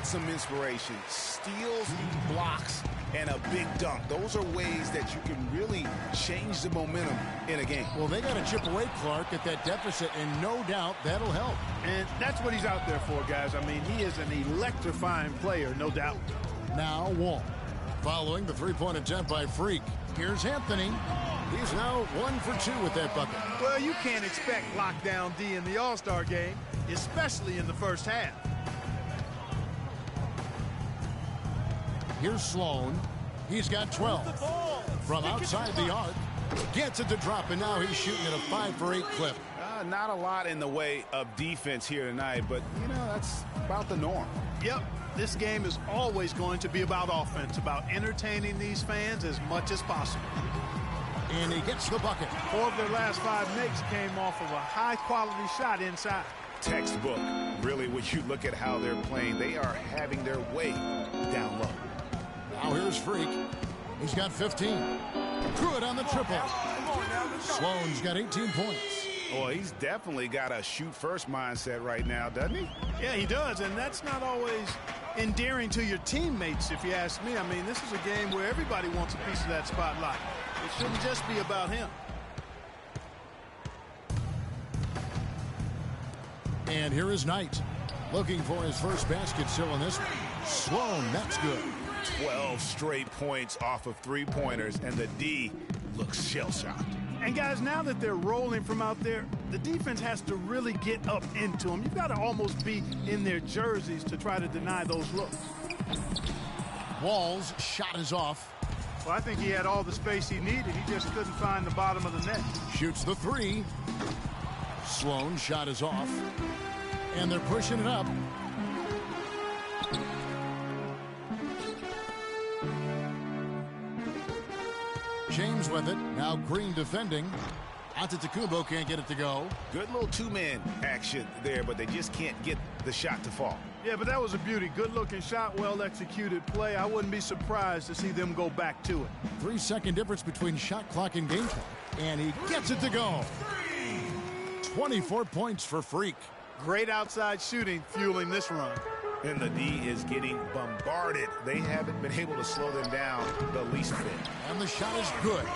get some inspiration. Steals, blocks, and a big dunk. Those are ways that you can really change the momentum in a game. Well, they got to chip away, Clark, at that deficit, and no doubt that'll help. And that's what he's out there for, guys. I mean, he is an electrifying player, no doubt. Now Wall. Following the three-point attempt by Freak. Here's Anthony. He's now 1 for 2 with that bucket. Well, you can't expect lockdown D in the All-Star game, especially in the first half. Here's Sloan. He's got 12. From outside the arc. Gets it to drop, and now he's shooting at a 5 for 8 clip. Not a lot in the way of defense here tonight, but, you know, that's about the norm. Yep, this game is always going to be about offense, about entertaining these fans as much as possible. And he gets the bucket. 4 of their last 5 makes came off of a high-quality shot inside. Textbook. Really, when you look at how they're playing, they are having their way down low. Now here's Freak. He's got 15. Good on the triple. Sloan's got 18 points. Oh, he's definitely got a shoot-first mindset right now, doesn't he? Yeah, he does, and that's not always endearing to your teammates, if you ask me. I mean, this is a game where everybody wants a piece of that spotlight. It shouldn't just be about him. And here is Knight, looking for his first basket still in this one. Sloan, that's good. 12 straight points off of three-pointers, and the D looks shell-shocked. And, guys, now that they're rolling from out there, the defense has to really get up into them. You've got to almost be in their jerseys to try to deny those looks. Wall's shot is off. Well, I think he had all the space he needed. He just couldn't find the bottom of the net. Shoots the 3. Sloan's shot is off. And they're pushing it up. James with it. Now Green defending. Antetokounmpo can't get it to go. Good little two-man action there, but they just can't get the shot to fall. Yeah, but that was a beauty. Good-looking shot, well-executed play. I wouldn't be surprised to see them go back to it. 3-second difference between shot clock and game clock. And he gets it to go. 24 points for Freak. Great outside shooting fueling this run. And the D is getting bombarded. They haven't been able to slow them down the least bit. And the shot is good.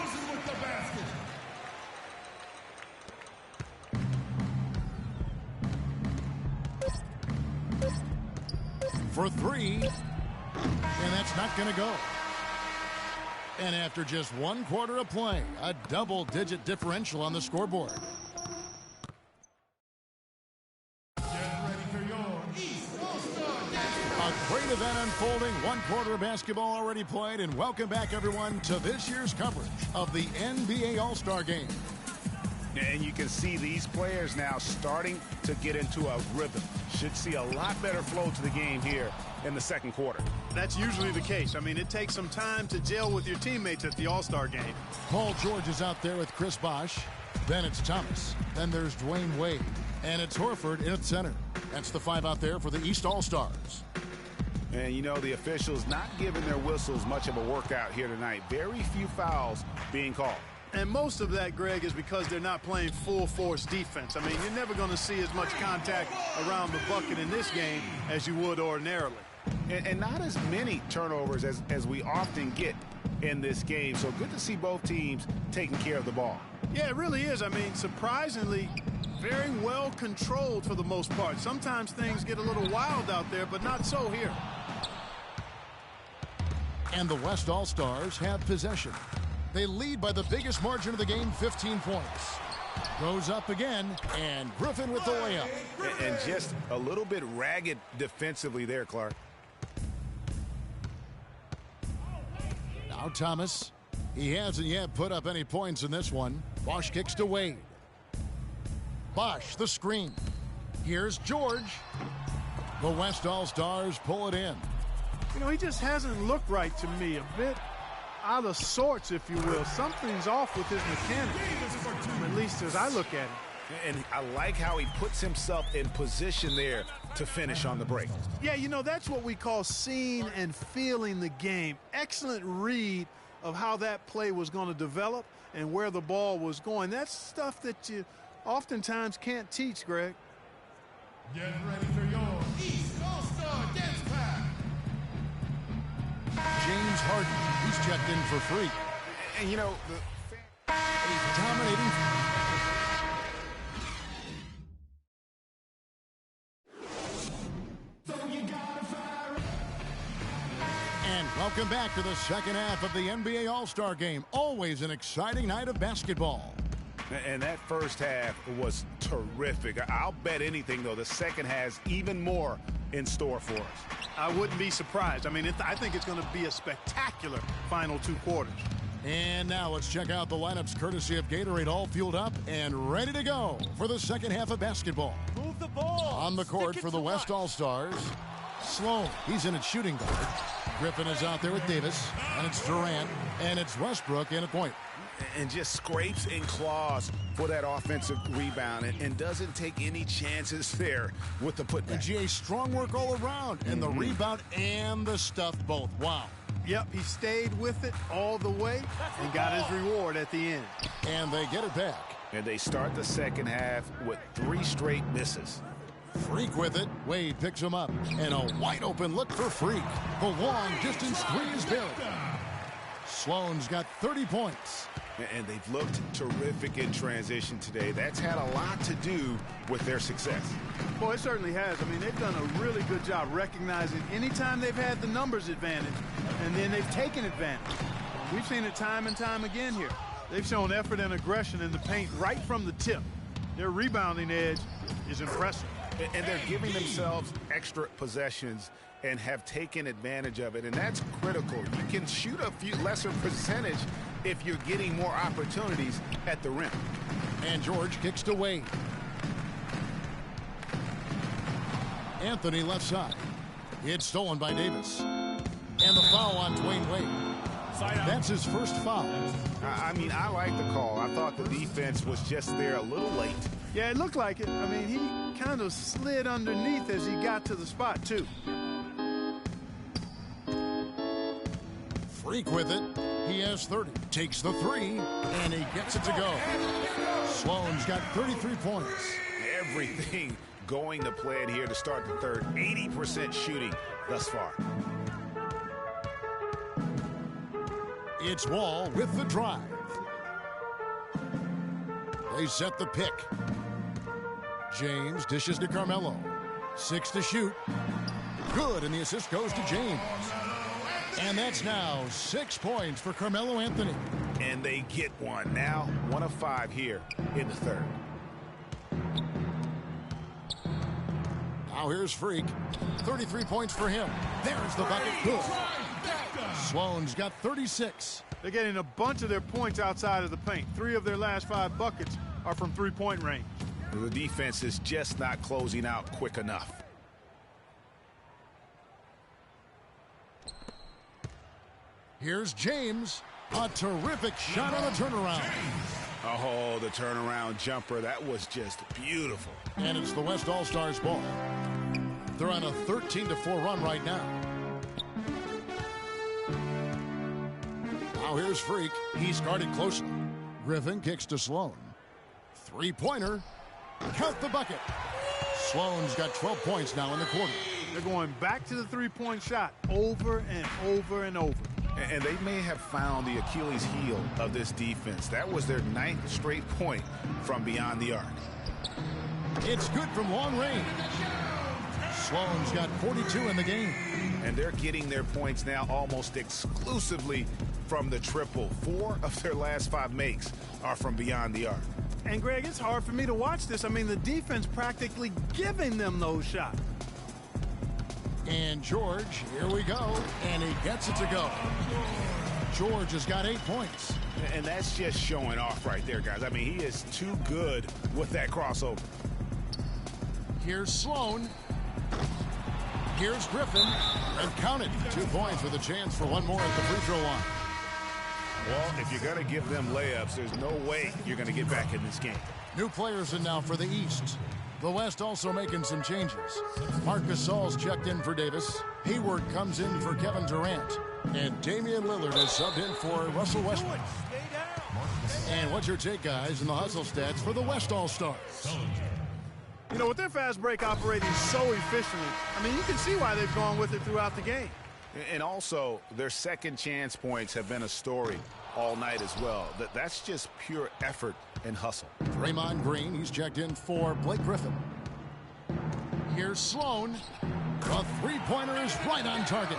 For 3. And that's not going to go. And after just 1 quarter of play, a double-digit differential on the scoreboard. A great event unfolding, 1 quarter of basketball already played, and welcome back, everyone, to this year's coverage of the NBA All-Star Game. And you can see these players now starting to get into a rhythm. Should see a lot better flow to the game here in the second quarter. That's usually the case. I mean, it takes some time to gel with your teammates at the All-Star game. Paul George is out there with Chris Bosh. Then it's Thomas. Then there's Dwayne Wade. And it's Horford in at center. That's the 5 out there for the East All-Stars. And, you know, the officials not giving their whistles much of a workout here tonight. Very few fouls being called. And most of that, Greg, is because they're not playing full-force defense. I mean, you're never going to see as much contact around the bucket in this game as you would ordinarily. And not as many turnovers as we often get in this game. So good to see both teams taking care of the ball. Yeah, it really is. I mean, surprisingly, very well controlled for the most part. Sometimes things get a little wild out there, but not so here. And the West All-Stars have possession. They lead by the biggest margin of the game, 15 points. Goes up again, and Griffin with the layup. And just a little bit ragged defensively there, Clark. Now Thomas. He hasn't yet put up any points in this one. Bosh kicks to Wade. Bosh, the screen. Here's George. The West All-Stars pull it in. You know, he just hasn't looked right to me. A bit out of sorts, if you will. Something's off with his mechanics, at least as I look at him. And I like how he puts himself in position there to finish on the break. Yeah, you know, that's what we call seeing and feeling the game. Excellent read of how that play was going to develop and where the ball was going. That's stuff that you oftentimes can't teach, Greg. Get ready for your East All-Star Dance Pack. Harden. He's checked in for free. And, you know, He's dominating. And welcome back to the second half of the NBA All-Star Game. Always an exciting night of basketball. And that first half was terrific. I'll bet anything, though, the second has even more in store for us. I wouldn't be surprised. I mean, I think it's going to be a spectacular final 2 quarters. And now let's check out the lineups courtesy of Gatorade, all fueled up and ready to go for the second half of basketball. Move the ball. On the court for the West All-Stars, Sloan. He's in at shooting guard. Griffin is out there with Davis, and it's Durant, and it's Westbrook in at point. And just scrapes and claws for that offensive rebound and doesn't take any chances there with the putback. And GA, strong work all around, and the rebound and the stuff both. Wow. Yep, he stayed with it all the way and got his reward at the end. And they get it back. And they start the second half with 3 straight misses. Freak with it. Wade picks him up. And a wide open look for Freak. The long distance three is buried. Sloan's got 30 points. And they've looked terrific in transition today. That's had a lot to do with their success. Well, it certainly has. I mean, they've done a really good job recognizing anytime they've had the numbers advantage, and then they've taken advantage. We've seen it time and time again here. They've shown effort and aggression in the paint right from the tip. Their rebounding edge is impressive. And they're giving themselves extra possessions and have taken advantage of it, and that's critical. You can shoot a few lesser percentage if you're getting more opportunities at the rim. And George kicks to Wade. Anthony left side. It's stolen by Davis. And the foul on Dwayne Wade. That's his first foul. I mean, I like the call. I thought the defense was just there a little late. Yeah, it looked like it. I mean, he kind of slid underneath as he got to the spot, too. Freak with it. He has 30. Takes the three, and he gets it to go. Sloan's got 33 points. Everything going to plan here to start the third. 80% shooting thus far. It's Wall with the drive. They set the pick. James dishes to Carmelo. 6 to shoot. Good, and the assist goes to James. And that's now 6 points for Carmelo Anthony. And they get one. Now 1 of 5 here in the third. Now here's Freak. 33 points for him. There's the bucket. Good. Sloan's got 36. They're getting a bunch of their points outside of the paint. 3 of their last 5 buckets are from three-point range. The defense is just not closing out quick enough. Here's James. A terrific shot on a turnaround. Oh, the turnaround jumper. That was just beautiful. And it's the West All-Stars ball. They're on a 13-4 run right now. Now here's Freak. He's guarded closely. Griffin kicks to Sloan. Three-pointer. Count the bucket. Sloan's got 12 points now in the quarter. They're going back to the three-point shot over and over and over. And they may have found the Achilles heel of this defense. That was their 9th straight point from beyond the arc. It's good from long range. Sloan's got 42 in the game. And they're getting their points now almost exclusively from the triple. 4 of their last 5 makes are from beyond the arc. And, Greg, it's hard for me to watch this. I mean, the defense practically giving them those shots. And George, here we go, and he gets it to go. George has got 8 points. And that's just showing off right there, guys. I mean, he is too good with that crossover. Here's Sloan. Here's Griffin. And counted. 2 points with a chance for one more at the free throw line. Well, if you're going to give them layups, there's no way you're going to get back in this game. New players in now for the East. The West also making some changes. Marc Gasol's checked in for Davis. Hayward comes in for Kevin Durant. And Damian Lillard is subbed in for Russell Westbrook. And what's your take, guys, in the hustle stats for the West All-Stars? You know, with their fast break operating so efficiently, I mean, you can see why they've gone with it throughout the game. And also, their second chance points have been a story all night as well. That's just pure effort and hustle. Draymond Green, he's checked in for Blake Griffin. Here's Sloan. The three-pointer is right on target.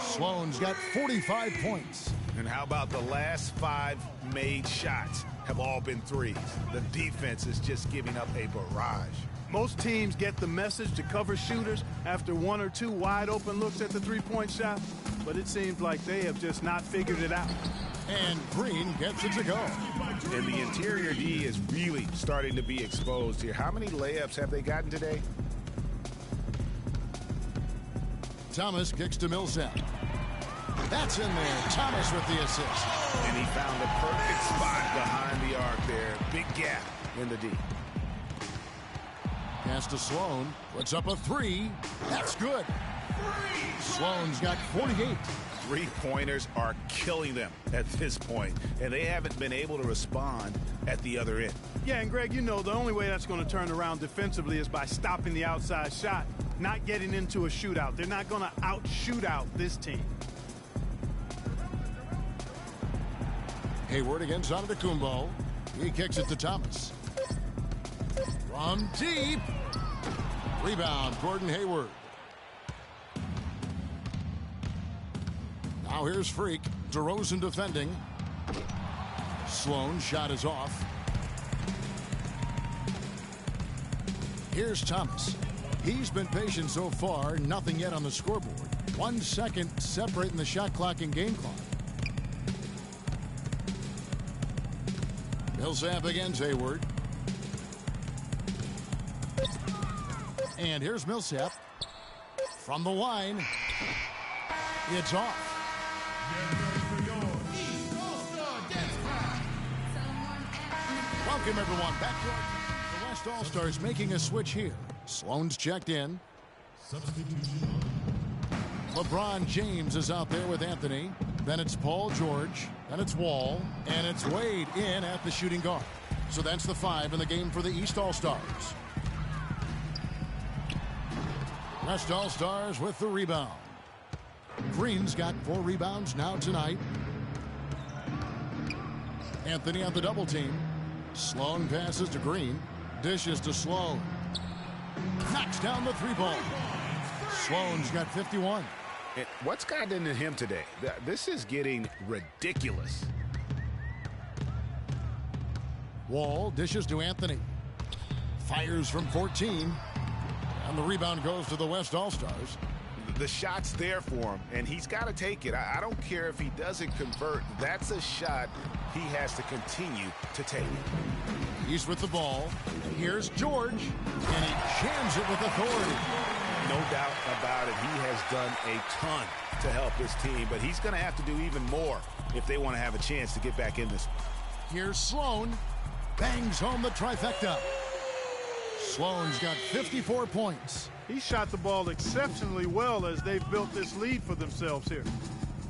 Sloan's got 45 points. And how about the last 5 made shots have all been threes? The defense is just giving up a barrage. Most teams get the message to cover shooters after 1 or 2 wide open looks at the three-point shot, but it seems like they have just not figured it out. And Green gets it to go. And the interior D is really starting to be exposed here. How many layups have they gotten today? Thomas kicks to Millsap. That's in there. Thomas with the assist. And he found the perfect spot behind the arc there. Big gap in the D. Pass to Sloan. Puts up a 3. That's good. Sloan's got 48. Three-pointers are killing them at this point, and they haven't been able to respond at the other end. Yeah, and Greg, you know the only way that's going to turn around defensively is by stopping the outside shot, not getting into a shootout. They're not going to out-shoot out this team. Hayward against Antetokounmpo. He kicks it to Thomas. From deep. Rebound, Gordon Hayward. Now here's Freak. DeRozan defending. Sloan shot is off. Here's Thomas. He's been patient so far. Nothing yet on the scoreboard. 1 second separating the shot clock and game clock. Millsap against Hayward. And here's Millsap. From the line. It's off. Welcome, everyone, back to the West All-Stars making a switch here. Sloan's checked in. LeBron James is out there with Anthony. Then it's Paul George. Then it's Wall. And it's Wade in at the shooting guard. So that's the 5 in the game for the East All-Stars. West All-Stars with the rebound. Green's got 4 rebounds now tonight. Anthony on the double team. Sloan passes to Green. Dishes to Sloan. Knocks down the 3-ball. Sloan's got 51. What's gotten into him today? This is getting ridiculous. Wall dishes to Anthony. Fires from 14. And the rebound goes to the West All-Stars. The shot's there for him, and he's got to take it. I don't care if he doesn't convert. That's a shot he has to continue to take. He's with the ball. Here's George, and he jams it with authority. No doubt about it. He has done a ton to help his team, but he's going to have to do even more if they want to have a chance to get back in this. Here's Sloan. Bangs home the trifecta. Sloan's got 54 points. He shot the ball exceptionally well as they've built this lead for themselves here.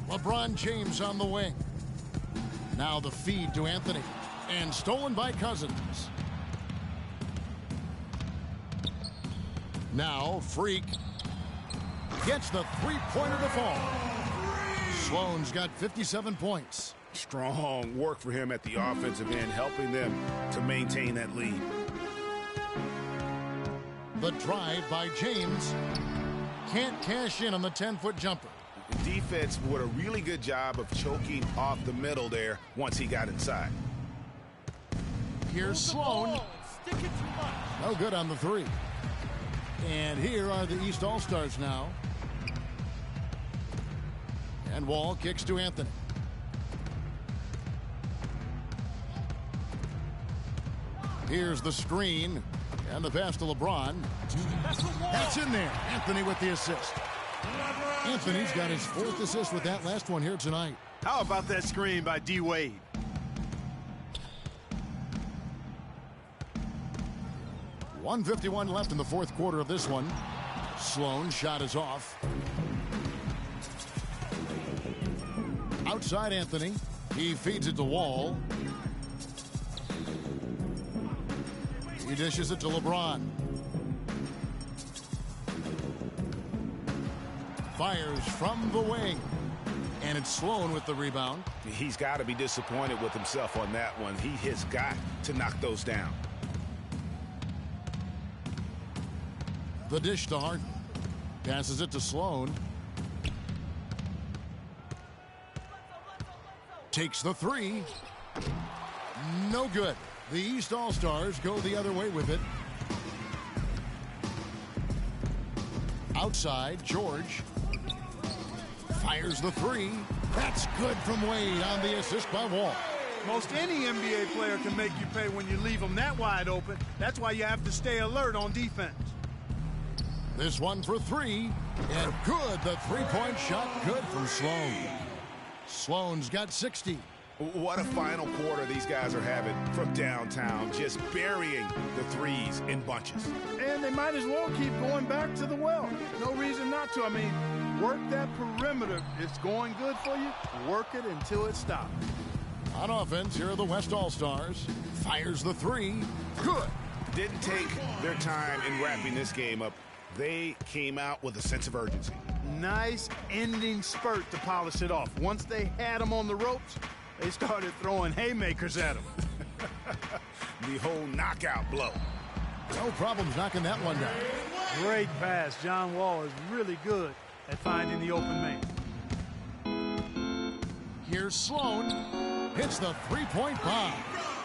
LeBron James on the wing. Now the feed to Anthony. And stolen by Cousins. Now Freak gets the 3-pointer to fall. Sloan's got 57 points. Strong work for him at the offensive end, helping them to maintain that lead. The drive by James. Can't cash in on the 10-foot jumper. Defense did a really good job of choking off the middle there once he got inside. Here's Sloan. No good on the 3. And here are the East All-Stars now. And Wall kicks to Anthony. Here's the screen. And the pass to LeBron. That's in there. Anthony with the assist. Anthony's got his 4th assist with that last one here tonight. How about that screen by D. Wade? .151 left in the 4th quarter of this one. Sloan shot is off. Outside Anthony. He feeds it to Wall. He dishes it to LeBron. Fires from the wing. And it's Sloan with the rebound. He's got to be disappointed with himself on that one. He has got to knock those down. The dish to Harden. Passes it to Sloan. Takes the three. No good. The East All-Stars go the other way with it. Outside, George. Fires the three. That's good from Wade on the assist by Wall. Most any NBA player can make you pay when you leave them that wide open. That's why you have to stay alert on defense. This one for three. And good. The three-point shot good from Sloan. Sloan's got 60. What a final quarter these guys are having from downtown, just burying the threes in bunches. And they might as well keep going back to the well. No reason not to. I mean, work that perimeter. It's going good for you. Work it until it stops. On offense, here are the West All-Stars. Fires the three. Good. Didn't take their time in wrapping this game up. They came out with a sense of urgency. Nice ending spurt to polish it off. Once they had them on the ropes, they started throwing haymakers at them. The whole knockout blow. No problems knocking that one down. Great pass. John Wall is really good at finding the open man. Here's Sloan. Hits the three-point bomb.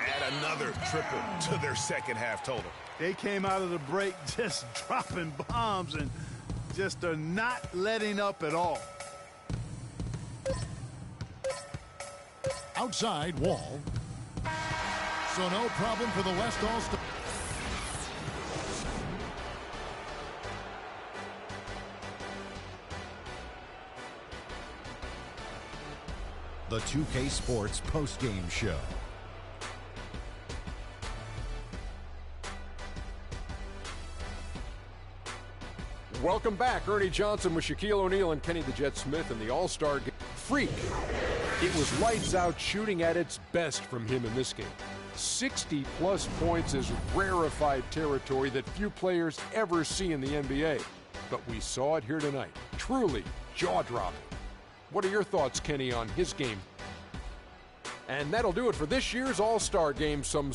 Add another triple to their second half total. They came out of the break just dropping bombs and just are not letting up at all. Outside, Wall. So no problem for the West All-Stars. The 2K Sports postgame show. Welcome back. Ernie Johnson with Shaquille O'Neal and Kenny the Jet Smith in the All-Star game. Freak. It was lights out shooting at its best from him in this game. 60-plus points is rarefied territory that few players ever see in the NBA. But we saw it here tonight. Truly jaw-dropping. What are your thoughts, Kenny, on his game? And that'll do it for this year's All-Star game. Some